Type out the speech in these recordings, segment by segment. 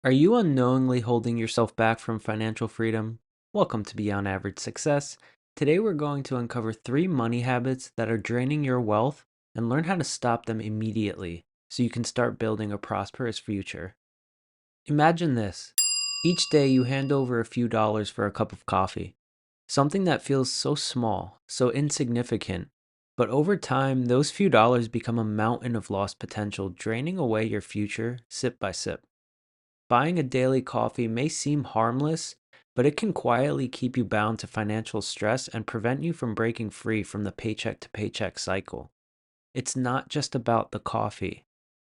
Are you unknowingly holding yourself back from financial freedom? Welcome to Beyond Average Success. Today we're going to uncover 3 money habits that are draining your wealth and learn how to stop them immediately so you can start building a prosperous future. Imagine this. Each day you hand over a few dollars for a cup of coffee. Something that feels so small, so insignificant, but over time those few dollars become a mountain of lost potential, draining away your future sip by sip. Buying a daily coffee may seem harmless, but it can quietly keep you bound to financial stress and prevent you from breaking free from the paycheck to paycheck cycle. It's not just about the coffee,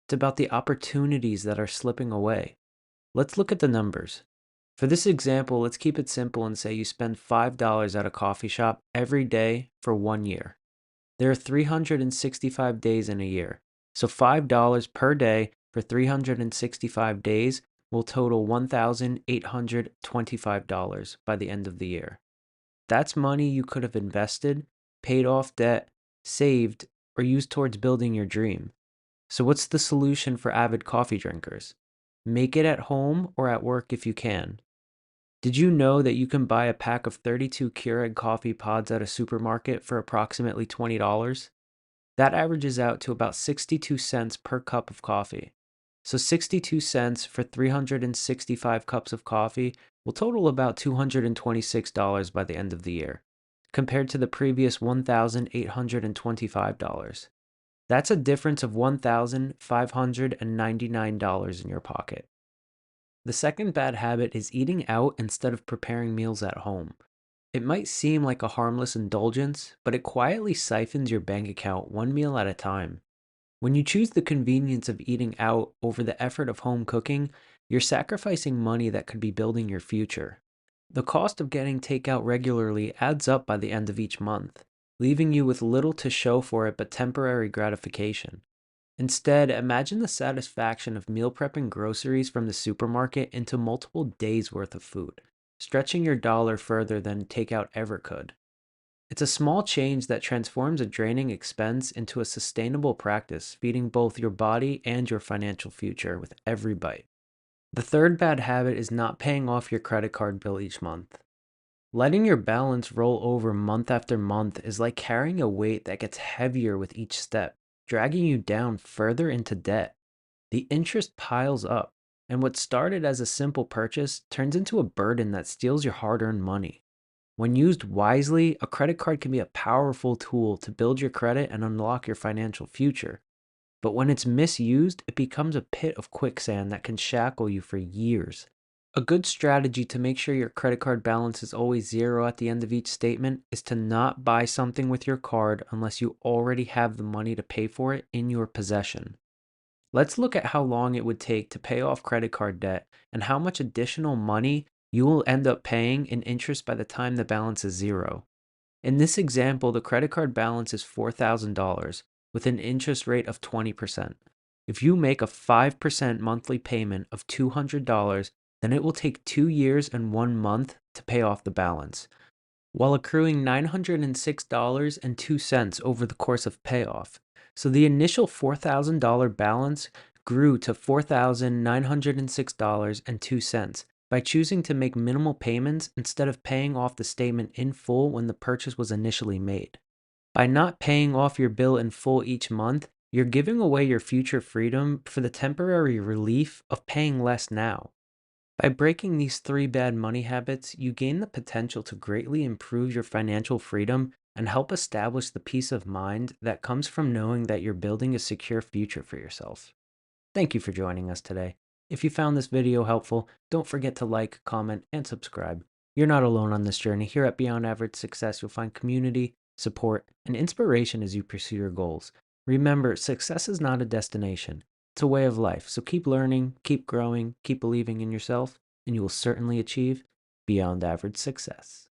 it's about the opportunities that are slipping away. Let's look at the numbers. For this example, let's keep it simple and say you spend $5 at a coffee shop every day for 1 year. There are 365 days in a year, so $5 per day for 365 days will total $1,825 by the end of the year. That's money you could have invested, paid off debt, saved, or used towards building your dream. So, what's the solution for avid coffee drinkers? Make it at home or at work if you can. Did you know that you can buy a pack of 32 Keurig coffee pods at a supermarket for approximately $20? That averages out to about 62 cents per cup of coffee. So 62 cents for 365 cups of coffee will total about $226 by the end of the year, compared to the previous $1,825. That's a difference of $1,599 in your pocket. The second bad habit is eating out instead of preparing meals at home. It might seem like a harmless indulgence, but it quietly siphons your bank account one meal at a time. When you choose the convenience of eating out over the effort of home cooking, you're sacrificing money that could be building your future. The cost of getting takeout regularly adds up by the end of each month, leaving you with little to show for it but temporary gratification. Instead, imagine the satisfaction of meal prepping groceries from the supermarket into multiple days' worth of food, stretching your dollar further than takeout ever could. It's a small change that transforms a draining expense into a sustainable practice, feeding both your body and your financial future with every bite. The third bad habit is not paying off your credit card bill each month. Letting your balance roll over month after month is like carrying a weight that gets heavier with each step, dragging you down further into debt. The interest piles up, and what started as a simple purchase turns into a burden that steals your hard earned money. When used wisely, a credit card can be a powerful tool to build your credit and unlock your financial future. But when it's misused, it becomes a pit of quicksand that can shackle you for years. A good strategy to make sure your credit card balance is always zero at the end of each statement is to not buy something with your card unless you already have the money to pay for it in your possession. Let's look at how long it would take to pay off credit card debt and how much additional money you will end up paying in interest by the time the balance is zero. In this example, the credit card balance is $4,000 with an interest rate of 20%. If you make a 5% monthly payment of $200, then it will take 2 years and 1 month to pay off the balance, while accruing $906.02 over the course of payoff. So the initial $4,000 balance grew to $4,906.02 by choosing to make minimal payments instead of paying off the statement in full when the purchase was initially made. By not paying off your bill in full each month, you're giving away your future freedom for the temporary relief of paying less now. By breaking these 3 bad money habits, you gain the potential to greatly improve your financial freedom and help establish the peace of mind that comes from knowing that you're building a secure future for yourself. Thank you for joining us today. If you found this video helpful, don't forget to like, comment, and subscribe. You're not alone on this journey. Here at Beyond Average Success, you'll find community, support, and inspiration as you pursue your goals. Remember, success is not a destination. It's a way of life. So keep learning, keep growing, keep believing in yourself, and you will certainly achieve beyond average success.